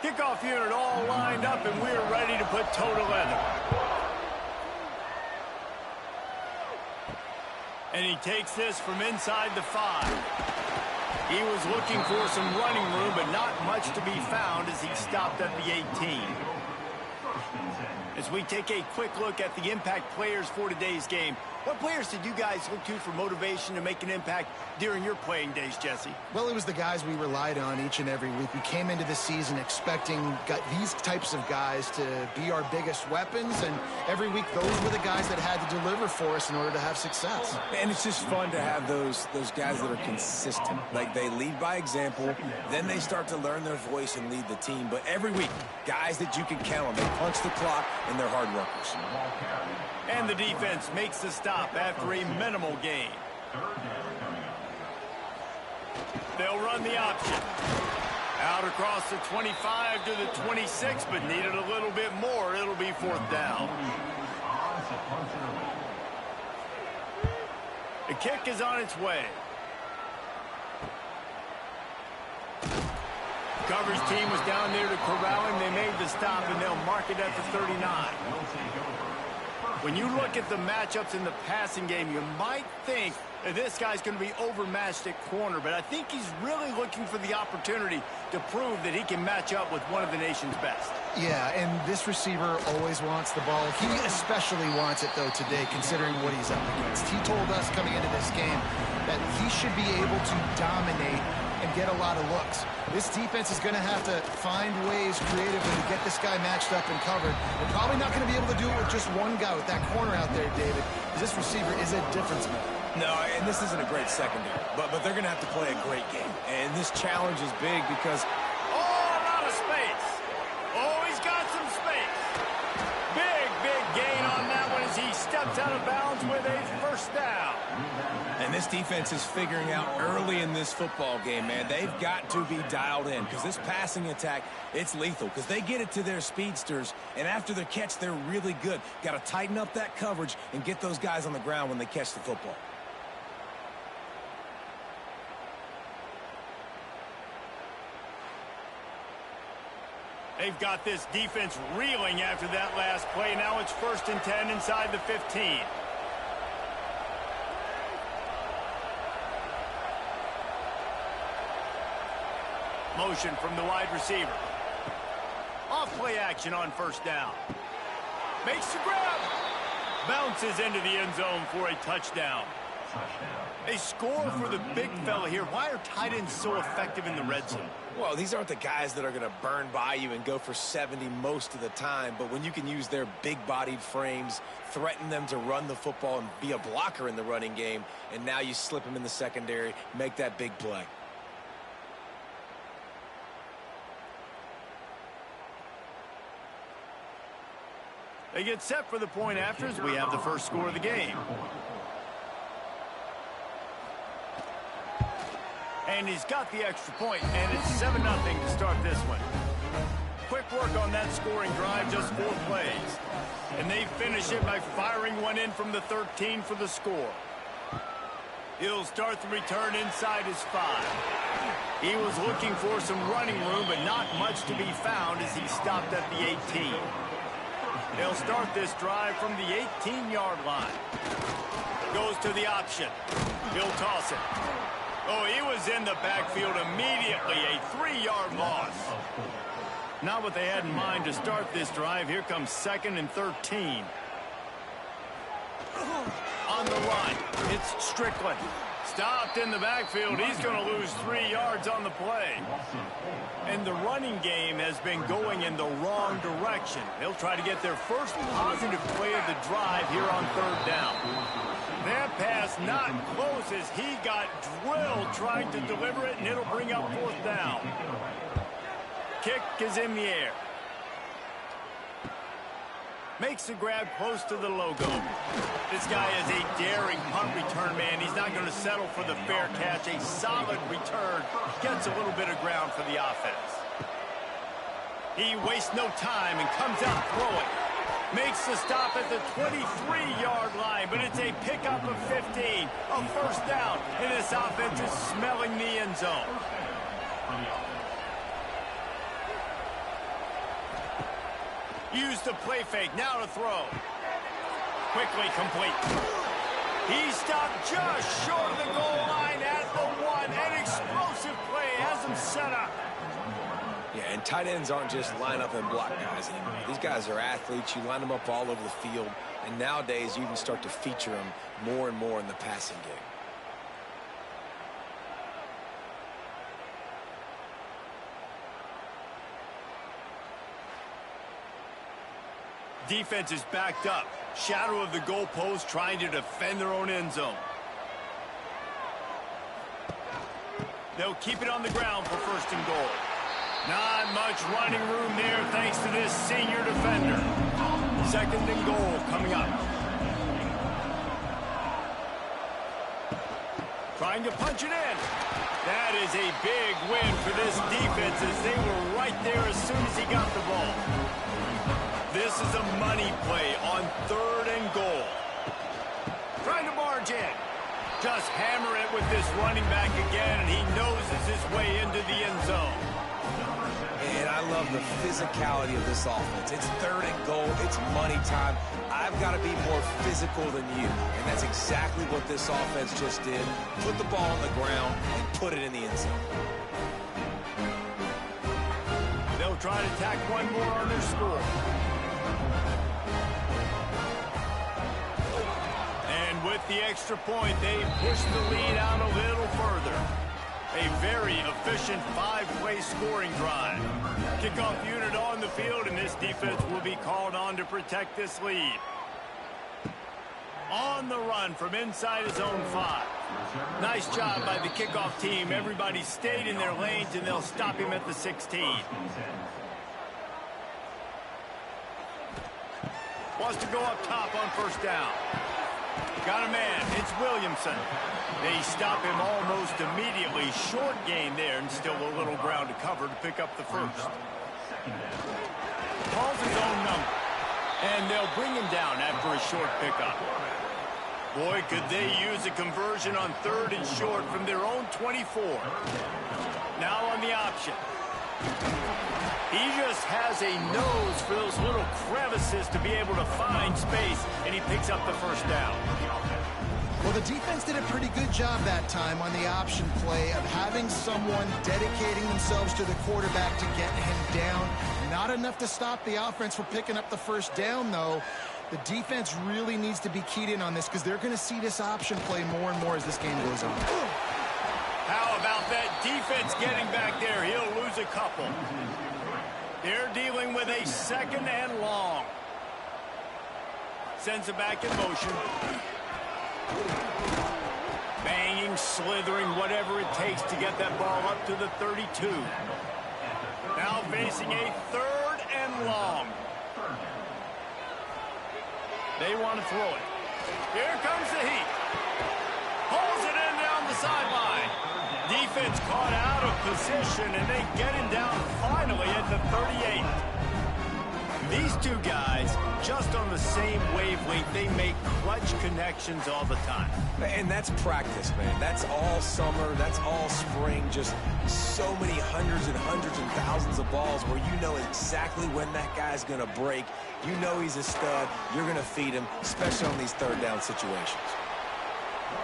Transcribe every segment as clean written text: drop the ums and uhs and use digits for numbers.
Kickoff unit all lined up, and we're ready to put toe to leather. And he takes this from inside the 5. He was looking for some running room, but not much to be found as he stopped at the 18. As we take a quick look at the impact players for today's game, what players did you guys look to for motivation to make an impact during your playing days, Jesse? Well, it was the guys we relied on each and every week. We came into the season expecting these types of guys to be our biggest weapons, and every week those were the guys that had to deliver for us in order to have success. And it's just fun to have those guys that are consistent. Like, they lead by example, then they start to learn their voice and lead the team. But every week, guys that you can count on. They punch the clock, and they're hard workers. And the defense makes the stop after a minimal gain. They'll run the option. Out across the 25 to the 26, but needed a little bit more. It'll be 4th down. The kick is on its way. Coverage team was down there to corral him. They made the stop, and they'll mark it at the 39. When you look at the matchups in the passing game, you might think that this guy's going to be overmatched at corner, but I think he's really looking for the opportunity to prove that he can match up with one of the nation's best. Yeah, and this receiver always wants the ball. He especially wants it, though, today, considering what he's up against. He told us coming into this game that he should be able to dominate and get a lot of looks. This defense is going to have to find ways creatively to get this guy matched up and covered. They're probably not going to be able to do it with just one guy with that corner out there, David, because this receiver is a difference maker. No, and this isn't a great secondary, but they're going to have to play a great game. And this challenge is big because... Oh, a lot of space. Oh, he's got some space. Big gain on that one as he steps out of bounds with a 1st down. And this defense is figuring out early in this football game, man. They've got to be dialed in because this passing attack, it's lethal because they get it to their speedsters, and after the catch, they're really good. Got to tighten up that coverage and get those guys on the ground when they catch the football. They've got this defense reeling after that last play. Now it's 1st and 10 inside the 15. Motion from the wide receiver. Off play action on 1st down. Makes the grab. Bounces into the end zone for a touchdown. They score for the big fella here. Why are tight ends so effective in the red zone? Well, these aren't the guys that are going to burn by you and go for 70 most of the time, but when you can use their big-bodied frames, threaten them to run the football and be a blocker in the running game, and now you slip them in the secondary, make that big play. They get set for the point after as we have the first score of the game. And he's got the extra point, and it's 7-0 to start this one. Quick work on that scoring drive, just 4 plays. And they finish it by firing one in from the 13 for the score. He'll start the return inside his 5. He was looking for some running room, but not much to be found as he stopped at the 18. They'll start this drive from the 18-yard line. Goes to the option. He'll toss it. Oh, he was in the backfield immediately. A 3-yard loss. Not what they had in mind to start this drive. Here comes 2nd and 13. On the run, it's Strickland. Stopped in the backfield. He's going to lose 3 yards on the play. And the running game has been going in the wrong direction. They'll try to get their first positive play of the drive here on 3rd down. That pass not close as he got drilled trying to deliver it, and it'll bring up 4th down. Kick is in the air. Makes the grab close to the logo. This guy is a daring punt return man. He's not going to settle for the fair catch. A solid return. Gets a little bit of ground for the offense. He wastes no time and comes out throwing. Makes the stop at the 23-yard line, but it's a pickup of 15. A 1st down, and this offense is smelling the end zone. Use the play fake. Now to throw. Quickly complete. He stopped just short of the goal line at the 1. An explosive play has him set up. Yeah, and tight ends aren't just line up and block guys anymore. These guys are athletes. You line them up all over the field. And nowadays, you even start to feature them more and more in the passing game. Defense is backed up. Shadow of the goalpost, trying to defend their own end zone. They'll keep it on the ground for 1st and goal. Not much running room there thanks to this senior defender. 2nd and goal coming up. Trying to punch it in. That is a big win for this defense as they were right there as soon as he got the ball. This is a money play on 3rd and goal. Trying to barge in. Just hammer it with this running back again, and he noses his way into the end zone. And I love the physicality of this offense. It's 3rd and goal. It's money time. I've got to be more physical than you. And that's exactly what this offense just did. Put the ball on the ground and put it in the end zone. They'll try to tack one more on their score. And with the extra point, they push the lead out a little further. A very efficient 5-play scoring drive. Kickoff unit on the field, and this defense will be called on to protect this lead. On the run from inside his own 5. Nice job by the kickoff team. Everybody stayed in their lanes, and they'll stop him at the 16. Wants to go up top on 1st down. Got a man. It's Williamson. They stop him almost immediately. Short gain there, and still a little ground to cover to pick up the 1st. Calls his own number. And they'll bring him down after a short pickup. Boy, could they use a conversion on 3rd and short from their own 24. Now on the option. He just has a nose for those little crevices to be able to find space, and he picks up the 1st down. Well, the defense did a pretty good job that time on the option play of having someone dedicating themselves to the quarterback to get him down. Not enough to stop the offense from picking up the 1st down, though. The defense really needs to be keyed in on this because they're going to see this option play more and more as this game goes on. How about that defense getting back there? He'll lose a couple. They're dealing with a 2nd and long. Sends it back in motion. Banging, slithering, whatever it takes to get that ball up to the 32. Now facing a 3rd and long. They want to throw it. Here comes the heat. Pulls it in down the sideline. Defense caught out of position, and they get him down finally at the 38. These two guys, just on the same wavelength, they make clutch connections all the time. And that's practice, man. That's all summer. That's all spring. Just so many hundreds and thousands of balls where you know exactly when that guy's going to break. You know he's a stud. You're going to feed him, especially on these 3rd down situations.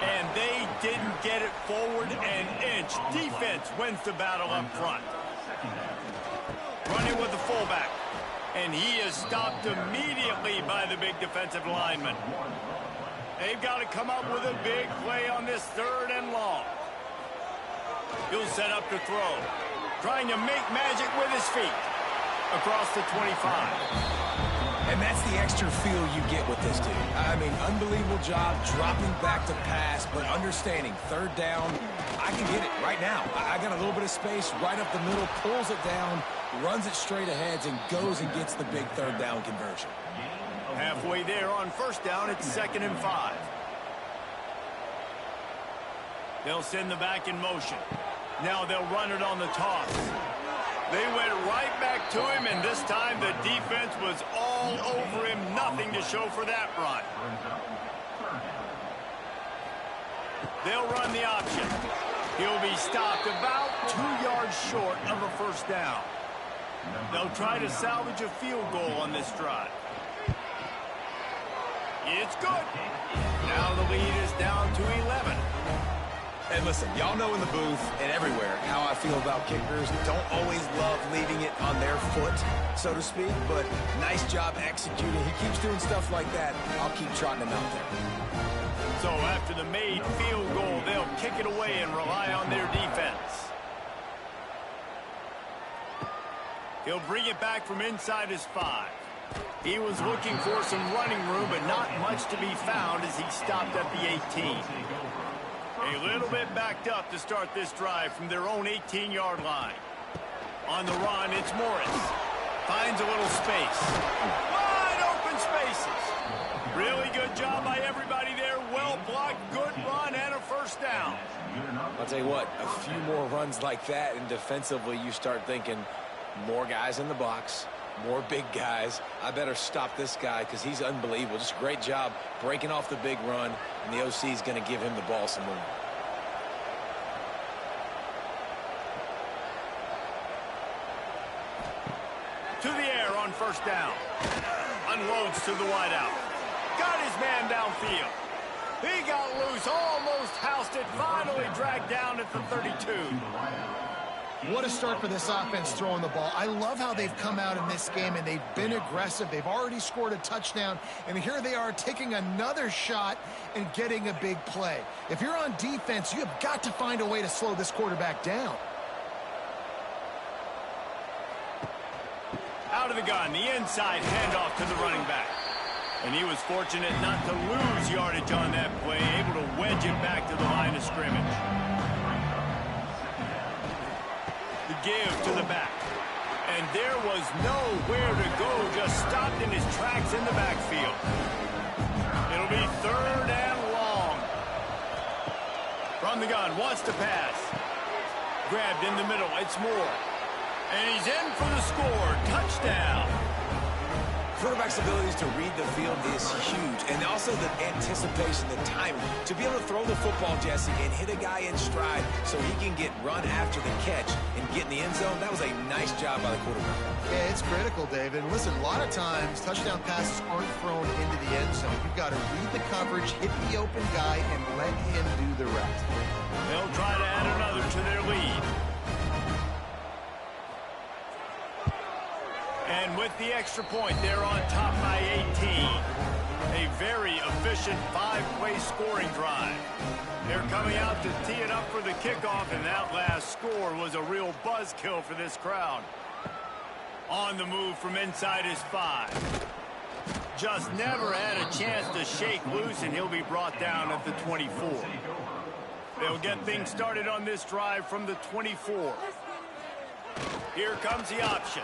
And they didn't get it forward an inch. Defense wins the battle up front. Running with the fullback. And he is stopped immediately by the big defensive lineman. They've got to come up with a big play on this 3rd and long. He'll set up to throw. Trying to make magic with his feet. Across the 25. And that's the extra feel you get with this dude. I mean, unbelievable job dropping back to pass, but understanding 3rd down, I can get it right now. I got a little bit of space right up the middle, pulls it down, runs it straight ahead, and goes and gets the big 3rd down conversion. Halfway there on 1st down, it's 2nd and 5. They'll send the back in motion. Now they'll run it on the toss. They went right back to him, and this time the defense was all over him. Nothing to show for that run. They'll run the option. He'll be stopped about 2 yards short of a 1st down. They'll try to salvage a field goal on this drive. It's good. Now the lead is down to 11. And listen, y'all know in the booth and everywhere how I feel about kickers. Don't always love leaving it on their foot, so to speak, but nice job executing. He keeps doing stuff like that. I'll keep trotting him out there. So after the made field goal, they'll kick it away and rely on their defense. He'll bring it back from inside his 5. He was looking for some running room, but not much to be found as he stopped at the 18. A little bit backed up to start this drive from their own 18-yard line. On the run, it's Morris. Finds a little space. Wide open spaces. Really good job by everybody there. Well blocked, good run, and a first down. I'll tell you what, a few more runs like that, and defensively you start thinking more guys in the box, more big guys. I better stop this guy because he's unbelievable. Just a great job breaking off the big run, and the OC is going to give him the ball some more. To the air on first down. Unloads to the wideout. Got his man downfield. He got loose, almost housed it, finally dragged down at the 32. What a start for this offense throwing the ball. I love how they've come out in this game, and they've been aggressive. They've already scored a touchdown, and here they are taking another shot and getting a big play. If you're on defense, you have got to find a way to slow this quarterback down. Out of the gun, the inside handoff to the running back. And he was fortunate not to lose yardage on that play, able to wedge it back to the line of scrimmage. The give to the back. And there was nowhere to go, just stopped in his tracks in the backfield. It'll be 3rd and long. From the gun, wants to pass. Grabbed in the middle, it's Moore. And he's in for the score. Touchdown. Quarterback's abilities to read the field is huge, and also the anticipation, the timing. To be able to throw the football, Jesse, and hit a guy in stride so he can get run after the catch and get in the end zone, that was a nice job by the quarterback. Yeah, it's critical, David. And listen, a lot of times touchdown passes aren't thrown into the end zone. You've got to read the coverage, hit the open guy, and let him do the rest. They'll try to add another to their lead. And with the extra point, they're on top by 18. A very efficient 5-play scoring drive. They're coming out to tee it up for the kickoff, and that last score was a real buzzkill for this crowd. On the move from inside his 5. Just never had a chance to shake loose, and he'll be brought down at the 24. They'll get things started on this drive from the 24. Here comes the option.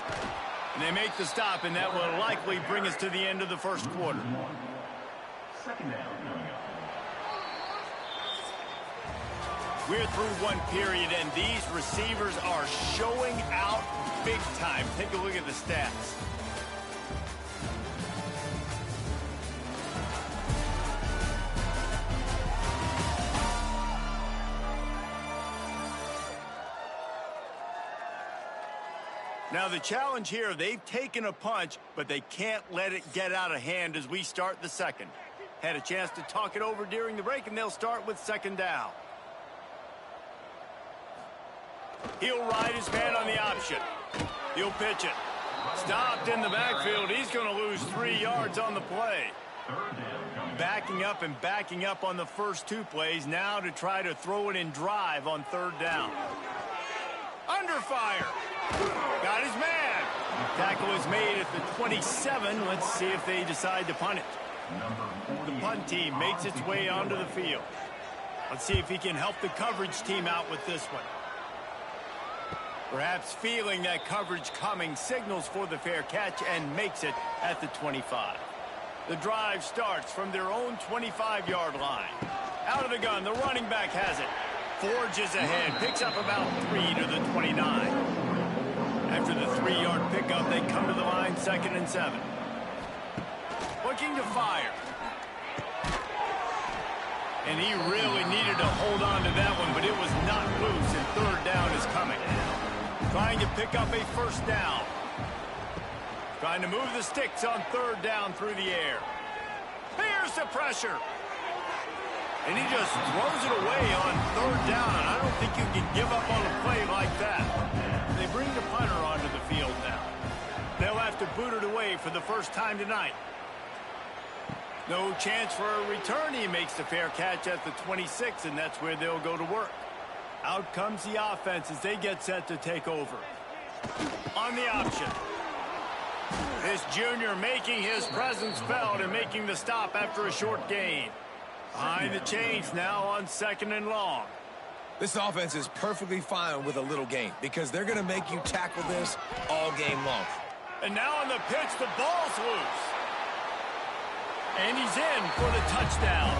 And they make the stop, and that will likely bring us to the end of the first quarter. We're through one period, and these receivers are showing out big time. Take a look at the stats. Now the challenge here, they've taken a punch, but they can't let it get out of hand as we start the second. Had a chance to talk it over during the break, and they'll start with 2nd down. He'll ride his man on the option. He'll pitch it. Stopped in the backfield. He's going to lose 3 yards on the play. Backing up and backing up on the first 2 plays, now to try to throw it in drive on 3rd down. Under fire. Got his man. Tackle is made at the 27. Let's see if they decide to punt it. The punt team makes its way onto the field. Let's see if he can help the coverage team out with this one. Perhaps feeling that coverage coming, signals for the fair catch and makes it at the 25. The drive starts from their own 25-yard line. Out of the gun, the running back has it. Forges ahead, picks up about 3 to the 29. After the 3-yard pickup, they come to the line, 2nd and 7. Looking to fire. And he really needed to hold on to that one, but it was not loose, and 3rd down is coming. Trying to pick up a 1st down. Trying to move the sticks on third down through the air. Here's the pressure. And he just throws it away on third down, and I don't think you can give up on a play like that. They bring the punter onto the field now. They'll have to boot it away for the first time tonight. No chance for a return. He makes the fair catch at the 26, and that's where they'll go to work. Out comes the offense as they get set to take over. On the option. This junior making his presence felt and making the stop after a short gain. Behind the chains now on 2nd and long. This offense is perfectly fine with a little gain because they're going to make you tackle this all game long. And now on the pitch, the ball's loose. And he's in for the touchdown.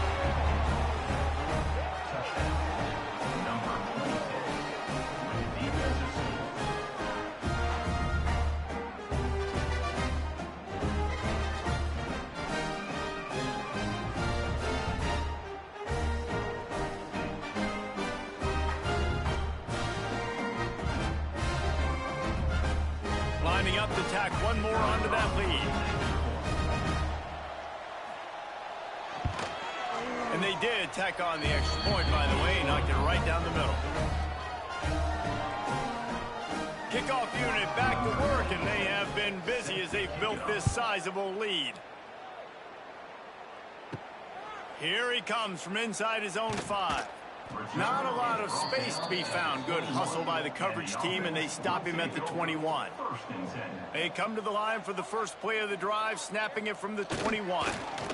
Lining up to tack one more onto that lead. And they did tack on the extra point, by the way, knocked it right down the middle. Kickoff unit back to work, and they have been busy as they've built this sizable lead. Here he comes from inside his own 5. Not a lot of space to be found. Good hustle by the coverage team, and they stop him at the 21. They come to the line for the first play of the drive, snapping it from the 21.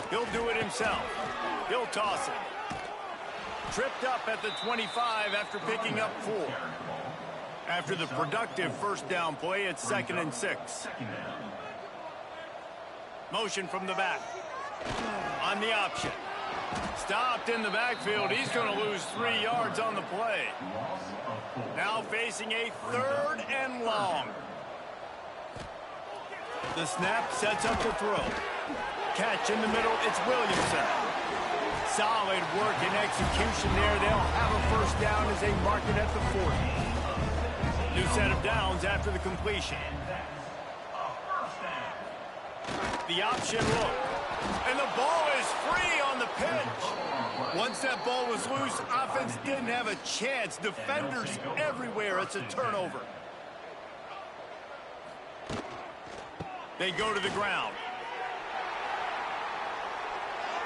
He'll do it himself. He'll toss it. Tripped up at the 25 after picking up 4. After the productive first down play, it's 2nd and 6. Motion from the back. On the option. Stopped in the backfield. He's going to lose 3 yards on the play. Now facing a 3rd and long. The snap sets up the throw. Catch in the middle. It's Williamson. Solid work and execution there. They'll have a first down as they mark it at the 40. New set of downs after the completion. The option look. And the ball is free on the pitch. Once that ball was loose, offense didn't have a chance. Defenders everywhere. It's a turnover. They go to the ground.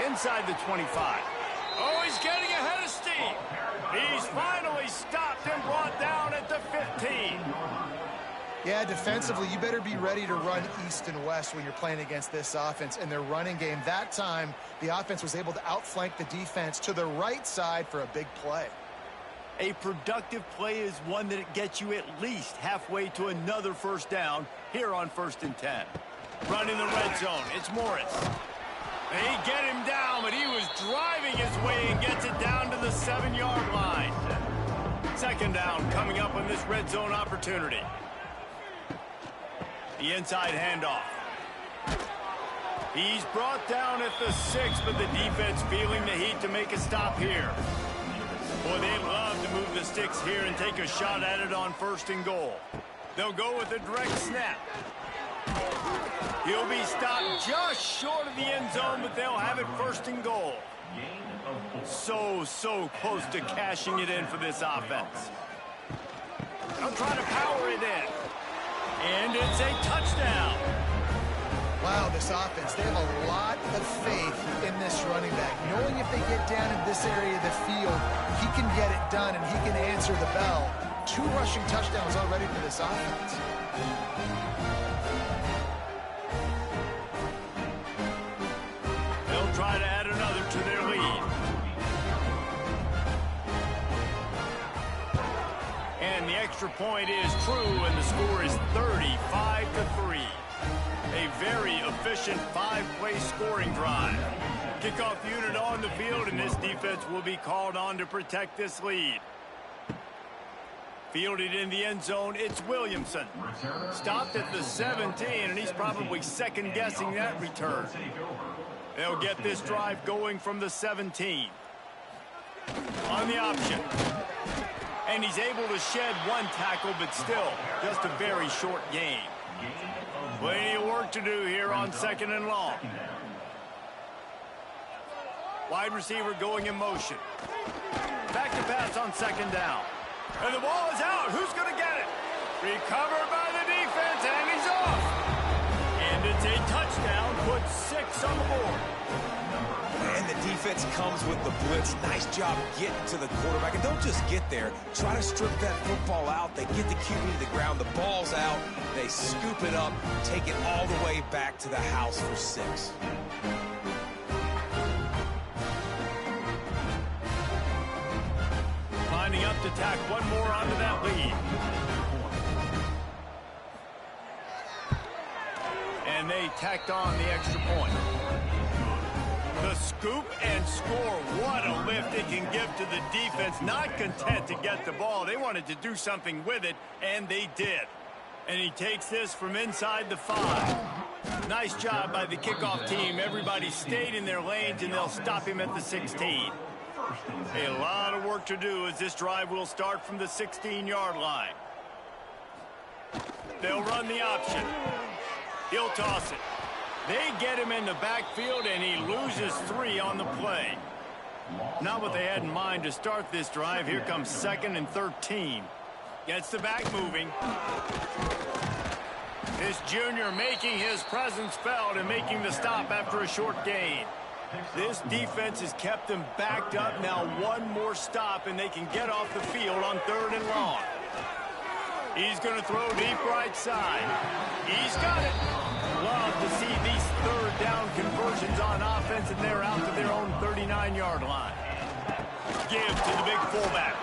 Inside the 25. Oh, he's getting ahead of steam. He's finally stopped and brought down at the 15. Yeah, defensively, you better be ready to run east and west when you're playing against this offense and their running game. That time, the offense was able to outflank the defense to the right side for a big play. A productive play is one that gets you at least halfway to another first down here on 1st and 10. Running the red zone, it's Morris. They get him down, but he was driving his way and gets it down to the 7-yard line. 2nd down coming up on this red zone opportunity. The inside handoff. He's brought down at the 6, but the defense feeling the heat to make a stop here. Boy, they'd love to move the sticks here and take a shot at it on 1st and goal. They'll go with a direct snap. He'll be stopped just short of the end zone, but they'll have it 1st and goal. So close to cashing it in for this offense. They'll try to power it in. And it's a touchdown. Wow, this offense, they have a lot of faith in this running back. Knowing if they get down in this area of the field, he can get it done and he can answer the bell. 2 rushing touchdowns already for this offense. They'll try to add another to their lead. And the extra point is true, and the score is 35-3. A very efficient 5-play scoring drive. Kickoff unit on the field, and this defense will be called on to protect this lead. Fielded in the end zone, it's Williamson. Stopped at the 17, and he's probably second-guessing that return. They'll get this drive going from the 17. On the option. And he's able to shed 1 tackle, but still just a very short gain. Plenty of work to do here on 2nd and long. Wide receiver going in motion. Back to pass on 2nd down. And the ball is out. Who's going to get it? Recovered by the defense, and he's off. And it's a touchdown. Puts 6 on the board. And the defense comes with the blitz. Nice job getting to the quarterback. And don't just get there. Try to strip that football out. They get the QB to the ground. The ball's out. They scoop it up, take it all the way back to the house for 6. Lining up to tack one more onto that lead. And they tacked on the extra point. The scoop and score. What a lift it can give to the defense. Not content to get the ball. They wanted to do something with it, and they did. And he takes this from inside the 5. Nice job by the kickoff team. Everybody stayed in their lanes, and they'll stop him at the 16. A lot of work to do as this drive will start from the 16-yard line. They'll run the option. He'll toss it. They get him in the backfield, and he loses 3 on the play. Not what they had in mind to start this drive. Here comes 2nd and 13. Gets the back moving. This junior making his presence felt and making the stop after a short gain. This defense has kept them backed up. Now one more stop, and they can get off the field on 3rd and long. He's going to throw deep right side. He's got it. Love to see these 3rd down conversions on offense, and they're out to their own 39-yard line. Give to the big fullback.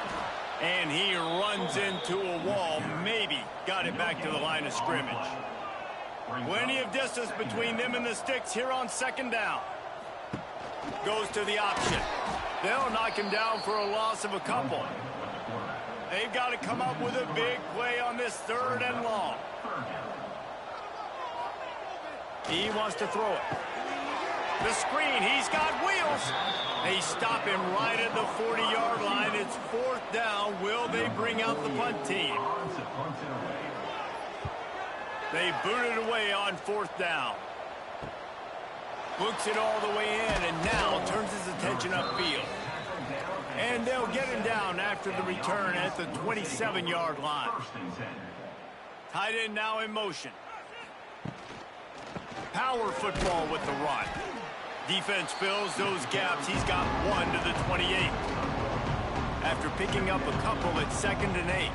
And he runs into a wall. Maybe got it back to the line of scrimmage. Plenty of distance between them and the sticks here on 2nd down. Goes to the option. They'll knock him down for a loss of a couple. They've got to come up with a big play on this 3rd and long. He wants to throw it. The screen, he's got wheels. They stop him right at the 40-yard line. It's 4th down. Will they bring out the punt team? They boot it away on 4th down. Books it all the way in, and now turns his attention upfield. And they'll get him down after the return at the 27-yard line. Tight end now in motion. Power football with the run. Defense fills those gaps. He's got 1 to the 28. After picking up a couple at 2nd and 8.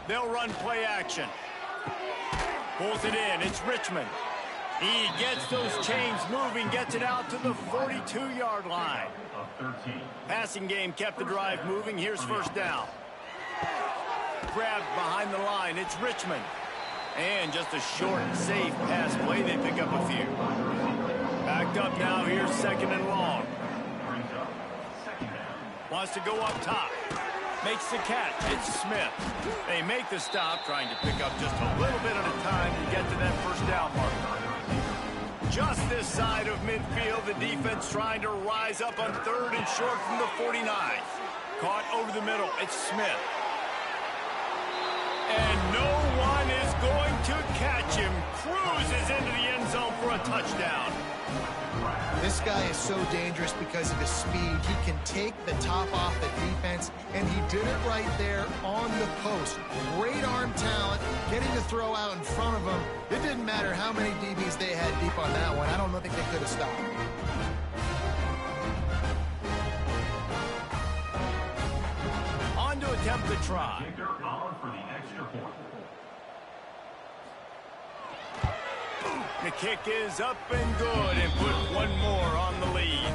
They'll run play action. Pulls it in. It's Richmond. He gets those chains moving, gets it out to the 42-yard line. Passing game kept the drive moving. Here's 1st down. Grabbed behind the line. It's Richmond. And just a short, safe pass play. They pick up a few. Backed up now. Here's 2nd and long. Wants to go up top. Makes the catch. It's Smith. They make the stop, trying to pick up just a little bit at a time to get to that 1st down marker. Just this side of midfield, the defense trying to rise up on 3rd and short from the 49. Caught over the middle. It's Smith. And no one is going to catch him. Cruises into the end zone for a touchdown. This guy is so dangerous because of his speed. He can take the top off the defense, and he did it right there on the post. Great arm talent, getting the throw out in front of him. It didn't matter how many DBs they had deep on that one. I don't think they could have stopped. On to attempt the try. The kick is up and good, and put 1 more on the lead.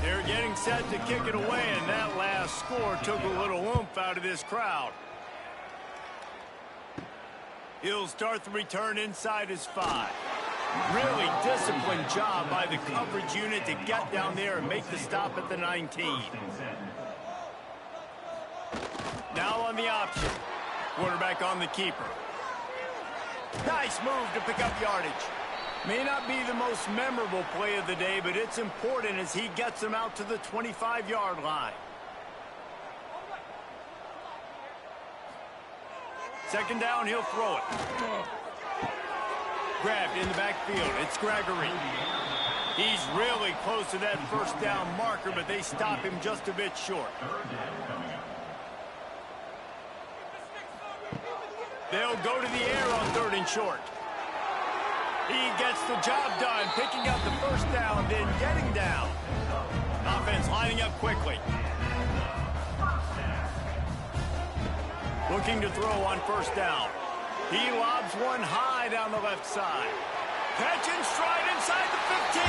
They're getting set to kick it away, and that last score took a little oomph out of this crowd. He'll start the return inside his 5. Really disciplined job by the coverage unit to get down there and make the stop at the 19. Now on the option. Quarterback on the keeper. Nice move to pick up yardage. May not be the most memorable play of the day, but it's important as he gets them out to the 25-yard line. 2nd down, he'll throw it. Grabbed in the backfield. It's Gregory. He's really close to that first down marker, but they stop him just a bit short. They'll go to the air on 3rd and short. He gets the job done, picking up the first down, then getting down. Offense lining up quickly. Looking to throw on 1st down. He lobs one high down the left side. Catch and stride inside the 15.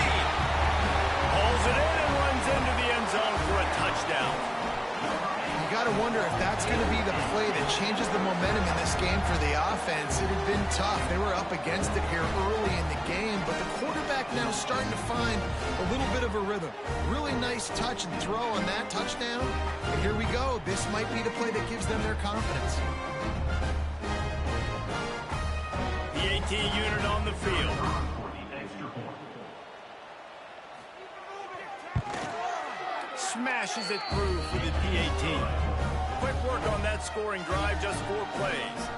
Pulls it in and runs into the end zone for a touchdown. You got to wonder if that's going to be the play that changes the momentum in this game for the offense. It had been tough. They were up against it here early in the game, but the quarterback now starting to find a little bit of a rhythm. Really nice touch and throw on that touchdown. And here we go. This might be the play that gives them their confidence. The 18 unit on the field. Smashes it through for the P-18. Quick work on that scoring drive, just 4 plays.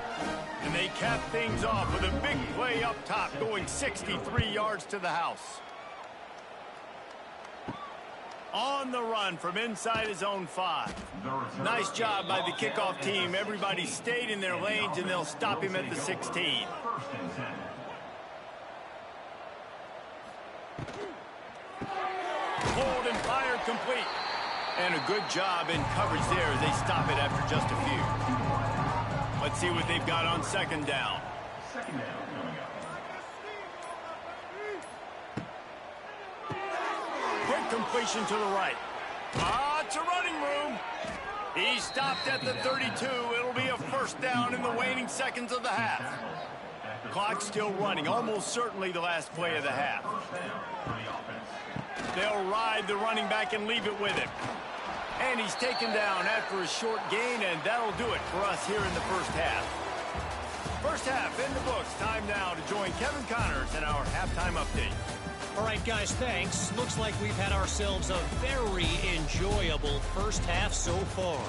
And they cap things off with a big play up top, going 63 yards to the house. On the run from inside his own 5. Nice job by the kickoff team. Everybody stayed in their lanes, and they'll stop him at the 16. Pulled and fired complete. And a good job in coverage there as they stop it after just a few. Let's see what they've got on 2nd down. Quick completion to the right. It's a running room. He stopped at the 32. It'll be a 1st down in the waning seconds of the half. Clock still running, almost certainly the last play of the half. They'll ride the running back and leave it with him. And he's taken down after a short gain, and that'll do it for us here in the 1st half. 1st half in the books. Time now to join Kevin Connors in our halftime update. All right, guys, thanks. Looks like we've had ourselves a very enjoyable 1st half so far.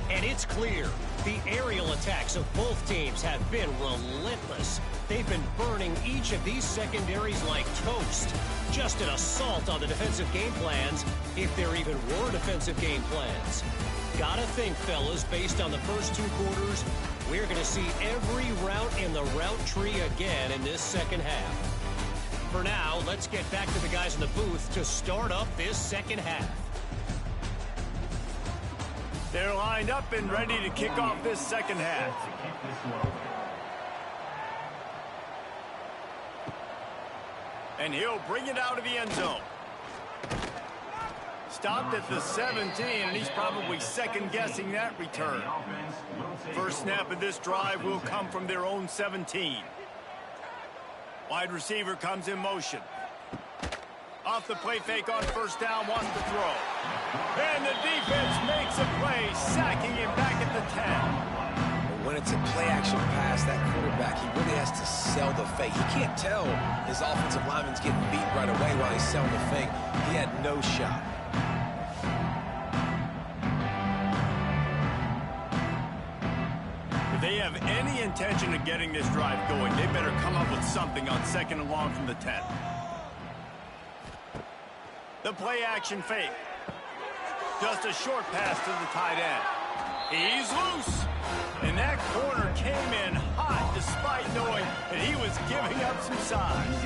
And it's clear the aerial attacks of both teams have been relentless. They've been burning each of these secondaries like toast. Just an assault on the defensive game plans, if there even were defensive game plans. Gotta think, fellas, based on the first 2 quarters, we're going to see every route in the route tree again in this 2nd half. For now, let's get back to the guys in the booth to start up this 2nd half. They're lined up and ready to kick off this 2nd half. And he'll bring it out of the end zone. Stopped at the 17, and he's probably 2nd-guessing that return. First snap of this drive will come from their own 17. Wide receiver comes in motion. Off the play fake on 1st down, wants to throw. And the defense makes a play, sacking him back at the 10. When it's a play-action pass, that quarterback, he really has to sell the fake. He can't tell his offensive lineman's getting beat right away while he's selling the fake. He had no shot. If they have any intention of getting this drive going, they better come up with something on 2nd and long from the 10. The play-action fake. Just a short pass to the tight end. He's loose. And that corner came in hot despite knowing that he was giving up some size.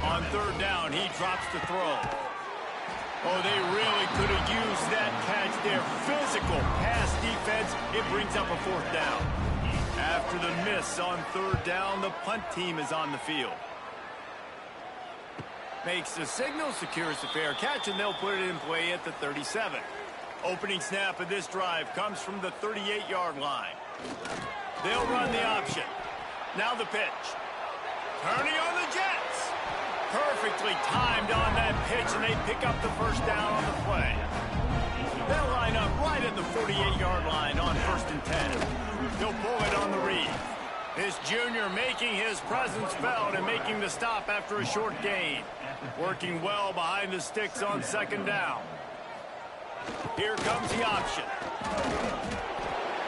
On 3rd down, he drops the throw. Oh, they really could have used that catch there. Physical pass defense. It brings up a 4th down. After the miss on 3rd down, the punt team is on the field. Makes the signal, secures the fair catch, and they'll put it in play at the 37. Opening snap of this drive comes from the 38-yard line. They'll run the option. Now the pitch. Turning on the Jets. Perfectly timed on that pitch, and they pick up the 1st down on the play. They'll line up right at the 48-yard line on 1st and 10. He'll pull it on the read. This junior making his presence felt and making the stop after a short gain. Working well behind the sticks on 2nd down. Here comes the option.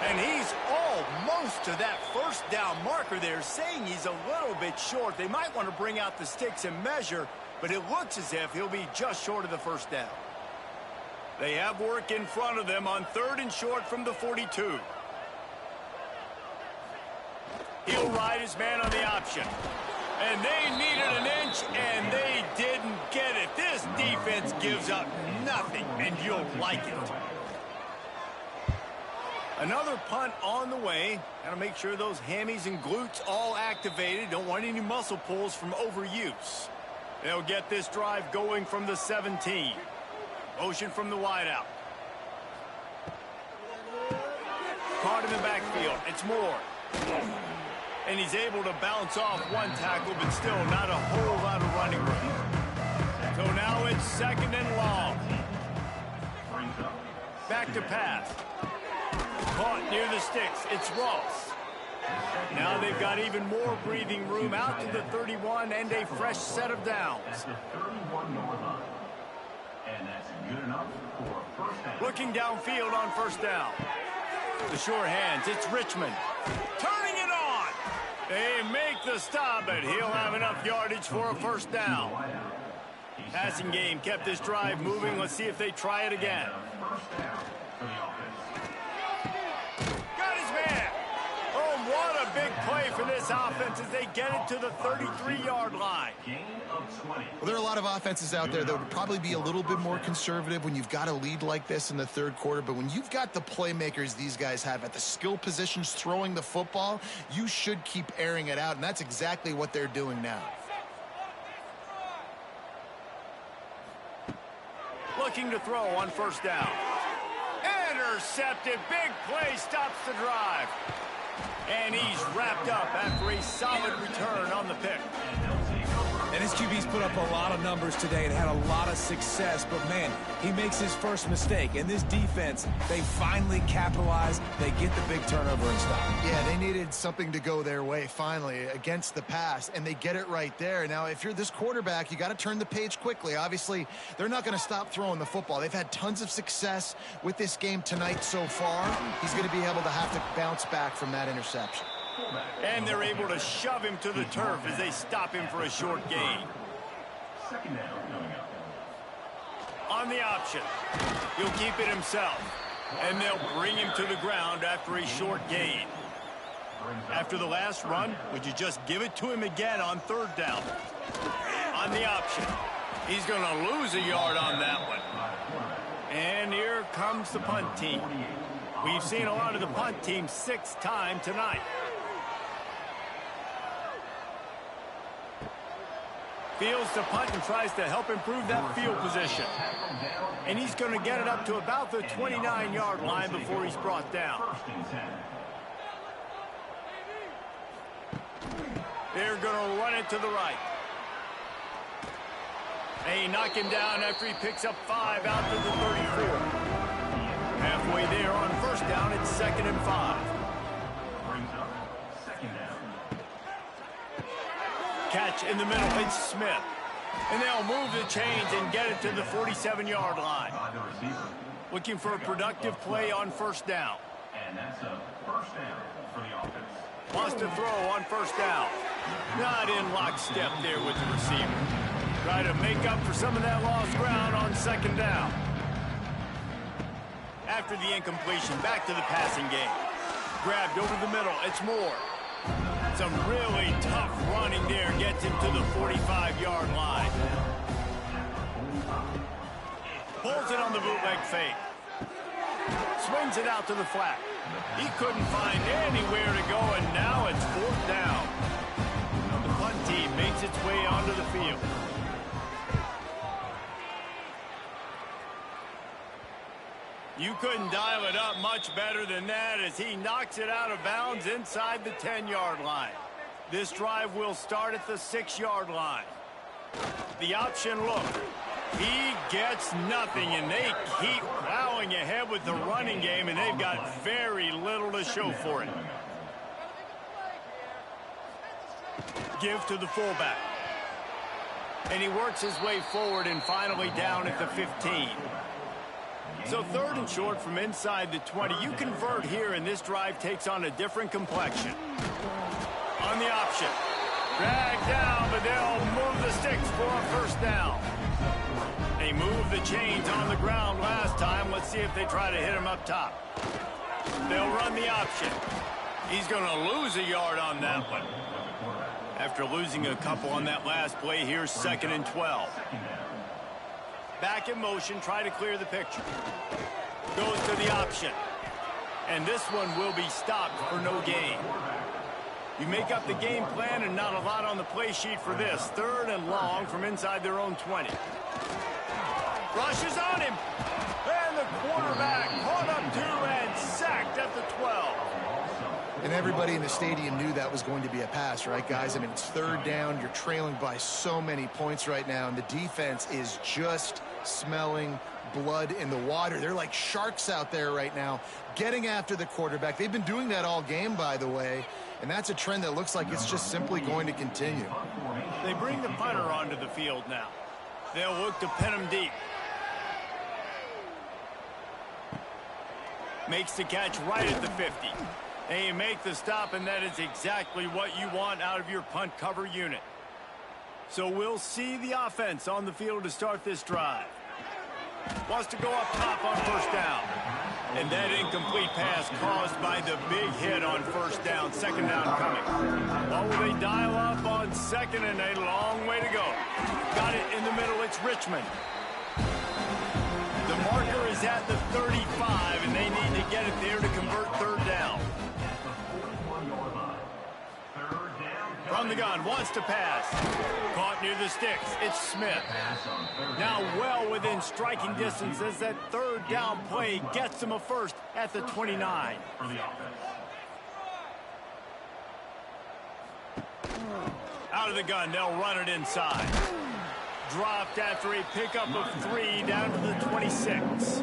And he's all almost to that first down marker there, saying he's a little bit short. They might want to bring out the sticks and measure, but it looks as if he'll be just short of the first down. They have work in front of them on 3rd and short from the 42. He'll ride his man on the option. And they needed an inch, and they didn't get it. This defense gives up nothing, and you'll like it. Another punt on the way. Got to make sure those hammies and glutes all activated. Don't want any muscle pulls from overuse. They'll get this drive going from the 17. Motion from the wideout. Caught in the backfield. It's Moore. And he's able to bounce off one tackle, but still not a whole lot of running room. So now it's 2nd and long. Back to pass. Caught near the sticks. It's Ross. Now they've got even more breathing room out to the 31 and a fresh set of downs. Looking downfield on first down. The sure hands. It's Richmond. Turning it on. They make the stop, but he'll have enough yardage for a first down. Passing game kept this drive moving. Let's see if they try it again. Got his man. Oh, what a big play for this offense as they get it to the 33-yard line. Well, there are a lot of offenses out there that would probably be a little bit more conservative when you've got a lead like this in the 3rd quarter. But when you've got the playmakers these guys have at the skill positions throwing the football, you should keep airing it out. And that's exactly what they're doing now. Looking to throw on first down. Intercepted. Big play stops the drive. And he's wrapped up after a solid return on the pick. And his QB's put up a lot of numbers today and had a lot of success. But, man, he makes his first mistake. And this defense, they finally capitalize. They get the big turnover and stop. Yeah, they needed something to go their way finally against the pass, and they get it right there. Now, if you're this quarterback, you got to turn the page quickly. Obviously, they're not going to stop throwing the football. They've had tons of success with this game tonight so far. He's going to be able to have to bounce back from that interception. And they're able to shove him to the turf as they stop him for a short gain. On the option. He'll keep it himself. And they'll bring him to the ground after a short gain. After the last run, would you just give it to him again on 3rd down? On the option. He's going to lose a yard on that one. And here comes the punt team. We've seen a lot of the punt team 6 times tonight. Fields the punt and tries to help improve that field position. And he's going to get it up to about the 29-yard line before he's brought down. They're going to run it to the right. They knock him down after he picks up 5 out to the 34. Halfway there on first down, it's 2nd and 5. Catch in the middle, it's Smith. And they'll move the chains and get it to the 47-yard line. Looking for a productive play on first down. And that's a first down for the offense. Wants to throw on first down. Not in lockstep there with the receiver. Try to make up for some of that lost ground on 2nd down. After the incompletion, back to the passing game. Grabbed over the middle, it's Moore. Some really tough running there gets him to the 45-yard line. Pulls it on the bootleg fake. Swings it out to the flat. He couldn't find anywhere to go, and now it's 4th down. The punt team makes its way onto the field. You couldn't dial it up much better than that as he knocks it out of bounds inside the 10-yard line. This drive will start at the 6-yard line. The option look. He gets nothing, and they keep plowing ahead with the running game, and they've got very little to show for it. Give to the fullback. And he works his way forward and finally down at the 15. So 3rd and short from inside the 20. You convert here, and this drive takes on a different complexion. On the option. Drag down, but they'll move the sticks for a first down. They moved the chains on the ground last time. Let's see if they try to hit him up top. They'll run the option. He's going to lose a yard on that one. After losing a couple on that last play, here's 2nd and 12. Back in motion, try to clear the picture. Goes to the option. And this one will be stopped for no gain. You make up the game plan and not a lot on the play sheet for this. 3rd and long from inside their own 20. Rushes on him. And the quarterback caught up 2 and sacked at the 12. And everybody in the stadium knew that was going to be a pass, right, guys? I mean, it's 3rd down. You're trailing by so many points right now, and the defense is just smelling blood in the water. They're like sharks out there right now, getting after the quarterback. They've been doing that all game, by the way, and that's a trend that looks like it's just simply going to continue. They bring the punter onto the field now. They'll look to pin him deep. Makes the catch right at the 50. And you make the stop, and that is exactly what you want out of your punt cover unit. So we'll see the offense on the field to start this drive. Wants to go up top on first down. And that incomplete pass caused by the big hit on first down. 2nd down coming. What will they dial up on 2nd, and a long way to go. Got it in the middle. It's Richmond. The marker is at the 35, and they need to get it there to convert 3rd down. From the gun, wants to pass. Caught near the sticks. It's Smith. Now well within striking distance as that 3rd down play gets him a first at the 29. Out of the gun, they'll run it inside. Dropped after a pickup of 3 down to the 26.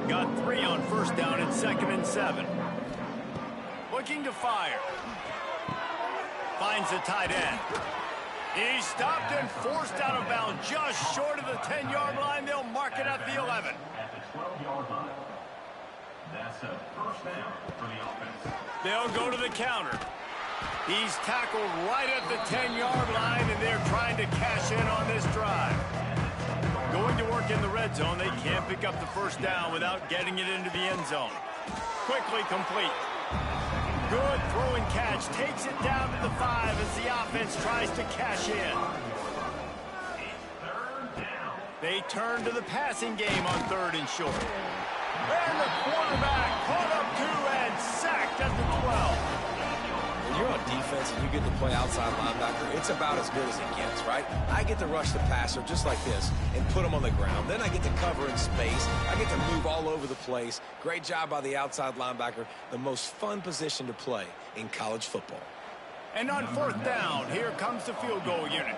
Got 3 on first down at 2nd and 7. Looking to fire. Finds the tight end. He's stopped and forced out of bounds just short of the 10-yard line. They'll mark it at the 11. At the 12-yard line. That's a first down for the offense. They'll go to the counter. He's tackled right at the 10-yard line, and they're trying to cash in on this drive. Going to work in the red zone. They can't pick up the first down without getting it into the end zone. Quickly complete. Good throw and catch. Takes it down to the 5 as the offense tries to cash in. They turn to the passing game on 3rd and short. And the quarterback caught up 2 and sacked at the 12. When you're on defense and you get to play outside linebacker, it's about as good as it gets, right? I get to rush the passer just like this and put him on the ground. Then I get to cover in space. I get to move all over the place. Great job by the outside linebacker. The most fun position to play in college football. And on 4th down, here comes the field goal unit.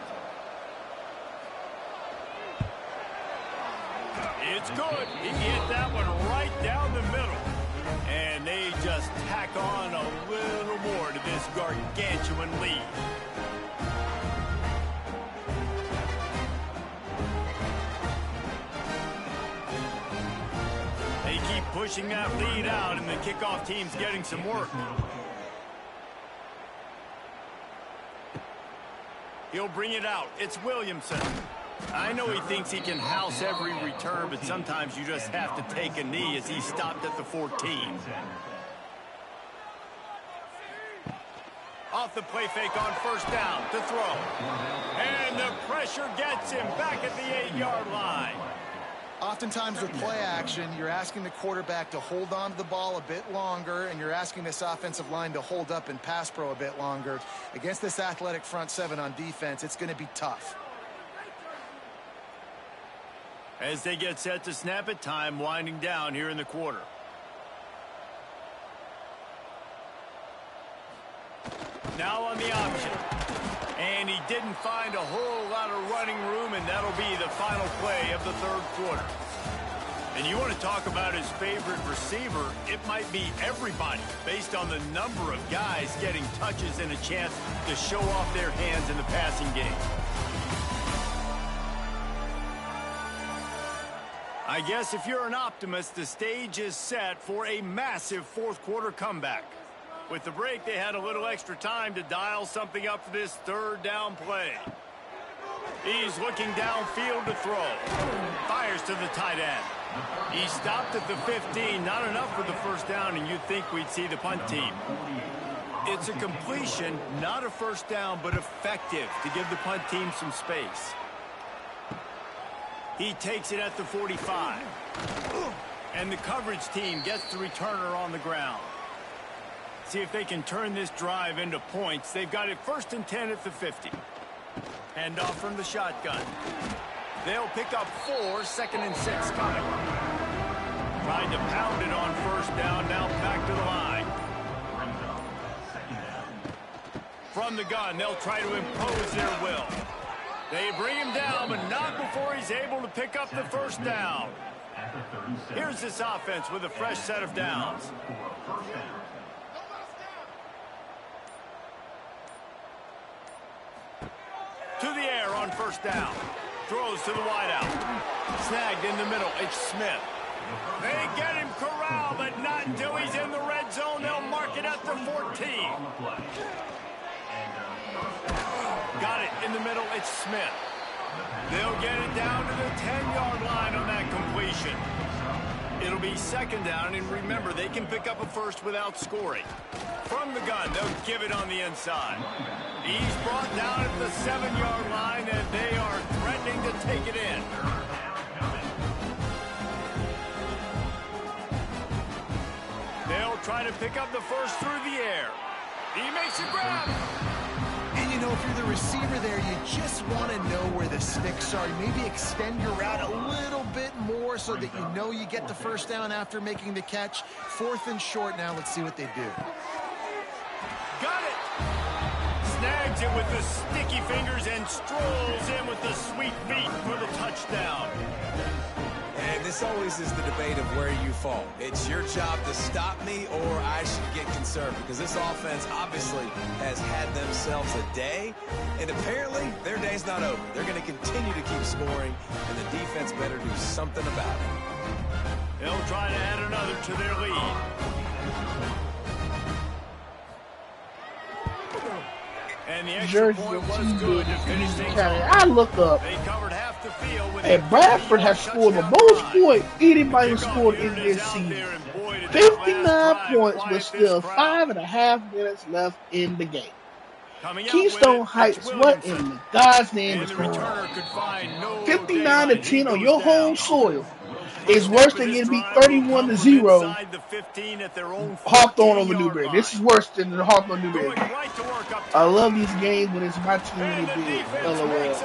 It's good. He hit that one right down the middle. And they just tack on a little more to this gargantuan lead. They keep pushing that lead out, and the kickoff team's getting some work. He'll bring it out. It's Williamson. I know he thinks he can house every return, but sometimes you just have to take a knee as he stopped at the 14. Off the play fake on first down to throw. And the pressure gets him back at the 8-yard line. Oftentimes with play action, you're asking the quarterback to hold on to the ball a bit longer, and you're asking this offensive line to hold up in pass pro a bit longer. Against this athletic front 7 on defense, it's going to be tough. As they get set to snap it, time winding down here in the quarter. Now on the option. And he didn't find a whole lot of running room, and that'll be the final play of the 3rd quarter. And you want to talk about his favorite receiver, it might be everybody, based on the number of guys getting touches and a chance to show off their hands in the passing game. I guess if you're an optimist, the stage is set for a massive fourth-quarter comeback. With the break, they had a little extra time to dial something up for this third down play. He's looking downfield to throw. Fires to the tight end. He stopped at the 15. Not enough for the first down, and you'd think we'd see the punt team. It's a completion, not a first down, but effective to give the punt team some space. He takes it at the 45. And the coverage team gets the returner on the ground. See if they can turn this drive into points. They've got it 1st and 10 at the 50. Hand off from the shotgun. They'll pick up 4, 2nd and 6 coming. Trying to pound it on first down, now back to the line. From the gun, they'll try to impose their will. They bring him down, but not before he's able to pick up the first down. Here's this offense with a fresh set of downs. To the air on first down. Throws to the wideout. Snagged in the middle. It's Smith. They get him corralled, but not until he's in the red zone. They'll mark it at the 14. Got it in the middle. It's Smith. They'll get it down to the 10-yard line on that completion. It'll be 2nd down, and remember, they can pick up a first without scoring. From the gun, they'll give it on the inside. He's brought down at the 7-yard line, and they are threatening to take it in. They'll try to pick up the first through the air. He makes a grab. And, you know, if you're the receiver there, you just want to know where the sticks are. Maybe extend your route a little bit more so that you know you get the first down after making the catch. 4th and short now. Let's see what they do. Got it. Snags it with the sticky fingers and strolls in with the sweet feet for the touchdown. And this always is the debate of where you fall. It's your job to stop me, or I should get conservative, because this offense obviously has had themselves a day, and apparently their day's not over. They're going to continue to keep scoring, and the defense better do something about it. They'll try to add another to their lead. And the extra point was good to finish things off. I look up, They covered half the field with and Bradford has scored the most points anybody scored in this season. 59 points, but still 5.5 minutes left in the game. Keystone Heights, what in God's name is going on? 59-10 on your home soil is worse than getting beat 31-0 Hawthorne over Newberry. This is worse than the Hawthorne Newberry game. I love these games when it's my team and they big. LOL.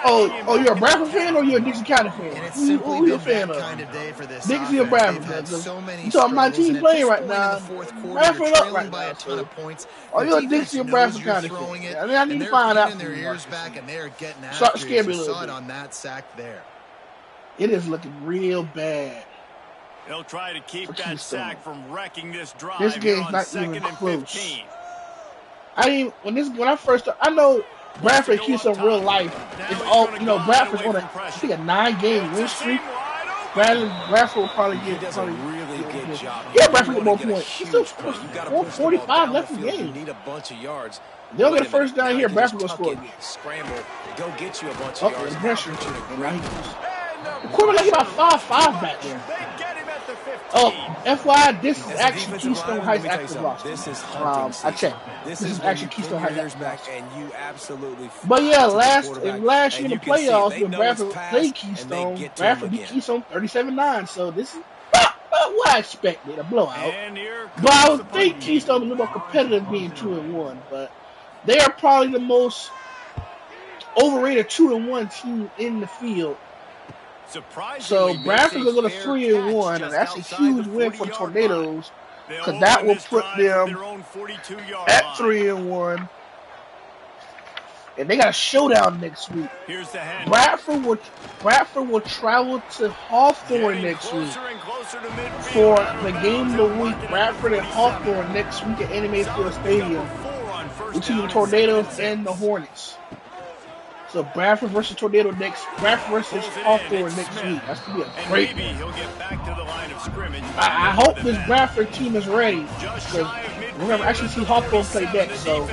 Oh, you're a Bradford fan or you're a Dixie County fan? And it's simply Who you a been fan that of? kind of day for this Dixie or offense. Bradford? They've had so many You talking my team struggles, playing and at right this now? point in the fourth quarter, Bradford you're up trailing right by now. a ton of points. Oh, The you're a defense Dixie or knows Bradford you're County throwing fan. it, I mean, I need and to they're find out. pinning their ears back, and they're getting Start after to scare it. me a You little saw it bit. on that sack there. It is looking real bad. They'll try to keep that Keystone. sack from wrecking this drive. This here game's on not 2nd even and close. 15. When I first started, I know Bradford Keystone real life is all, you know, Bradford's on I think a 9-game win streak. Bradford will probably He get does a really good job. Yeah, Bradford get more You wanna points. get a He still huge scores play. You gotta push the ball 45 down left the in the field. You game. need a bunch of yards. They'll Wait get a a first minute. down Now here. you Bradford just will tuck score it, again. scramble, go get you a bunch Oh, of yards. the Now pressure. put you in a And great now the quarterback about 5'5" back there. They get him at the 15. Oh, FYI, this is As a actually defensive Keystone lineman, Heights let me tell you active something. roster. This is hunting I season. checked. This This is is when actually you Keystone pin your Heights ears active back roster. and you absolutely But yeah, fight to the last quarterback. year in And the you can see it. playoffs They when know it's Bradford past, played and they Keystone, get to Bradford him beat again. Keystone 37-9. So this is what I expected, a blowout. And here But I comes would the think punt. Keystone a little more competitive being 2-1. But they are probably the most overrated 2-1 team in the field. So Bradford will go to 3-1, and that's a huge win for the Tornadoes because that will put them at 3-1. And they got a showdown next week. Here's the hand. Bradford will travel to Hawthorne next week for the game of the week. Bradford and Hawthorne next week at Anime Field Stadium between the Tornadoes and the Hornets. So Bradford versus Tornado Bradford versus Hawthorne next week. That's gonna be a great one. He'll get back to the line of scrimmage. I hope this Bradford team is ready because we're gonna actually see Hawthorne play next. So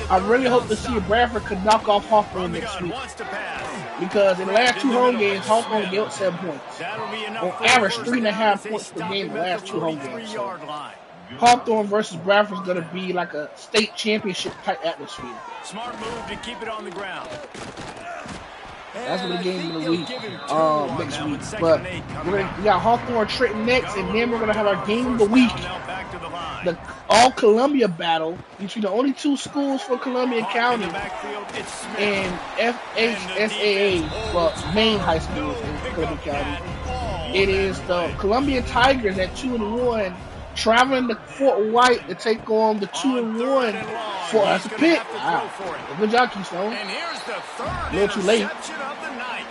I really hope to see if Bradford could knock off Hawthorne next week. Because in the last 2 home games, Hawthorne gave up 7 points. On average, 3.5 points per game in the last 2 home games. So Hawthorne versus Bradford is going to be like a state championship type atmosphere. Smart move to keep it on the ground. That's what the game of the week next week. But we got Hawthorne Trenton next, and then we're going to have our game of the week. The All-Columbia battle between the only 2 schools for Columbia County and FHSAA, well, main high schools in Columbia County. It is the Columbia Tigers at 2-1 traveling to Fort White to take on the 2-1 for us to pick. Wow. Good job, Keystone. A little too late.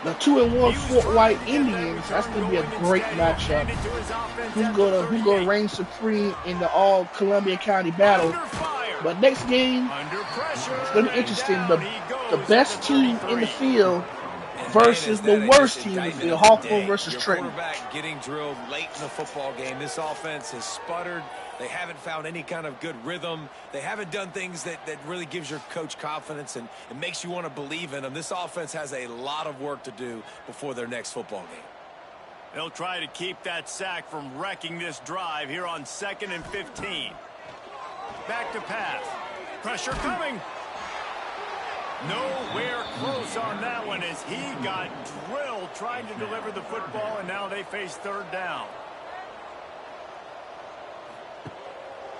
The 2-1 Fort White Indians. That's going to be a great matchup. Who's going to reign supreme in the all Columbia County battle? But next game, it's going to be interesting. The best team in the field versus the worst team in the field, Hawthorne versus Trenton. Quarterback getting drilled late in the football game. This offense has sputtered. They haven't found any kind of good rhythm. They haven't done things that really gives your coach confidence and it makes you want to believe in them. This offense has a lot of work to do before their next football game. They'll try to keep that sack from wrecking this drive here on 2nd and 15. Back to pass. Pressure coming. Nowhere close on that one as he got drilled trying to deliver the football, and now they face 3rd down.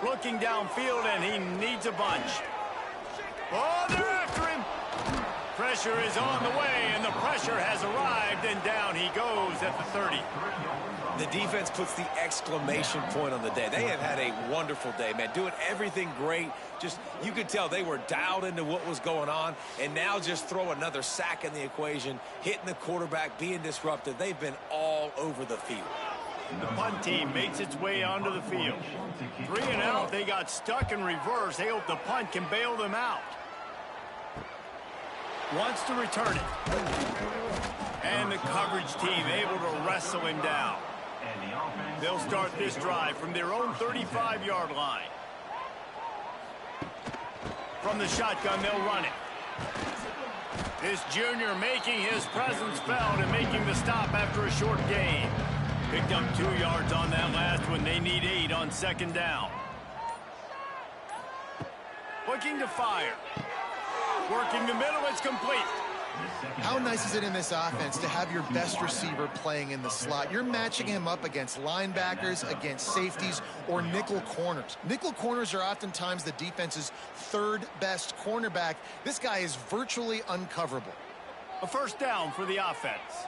Looking downfield, and he needs a bunch. Oh, they're after him. Pressure is on the way, and the pressure has arrived, and down he goes at the 30. The defense puts the exclamation point on the day. They have had a wonderful day, man. Doing everything great. Just, you could tell they were dialed into what was going on. And now just throw another sack in the equation, hitting the quarterback, being disruptive. They've been all over the field. The punt team makes its way onto the field. 3 and out. They got stuck in reverse. They hope the punt can bail them out. Wants to return it. And the coverage team able to wrestle him down. They'll start this drive from their own 35-yard line. From the shotgun, they'll run it. This junior making his presence felt and making the stop after a short gain. Picked up 2 yards on that last one. They need 8 on 2nd down. Looking to fire. Working the middle, it's complete. How nice is it in this offense to have your best receiver playing in the slot? You're matching him up against linebackers, against safeties, or nickel corners. Nickel corners are oftentimes the defense's 3rd best cornerback. This guy is virtually uncoverable. A 1st down for the offense.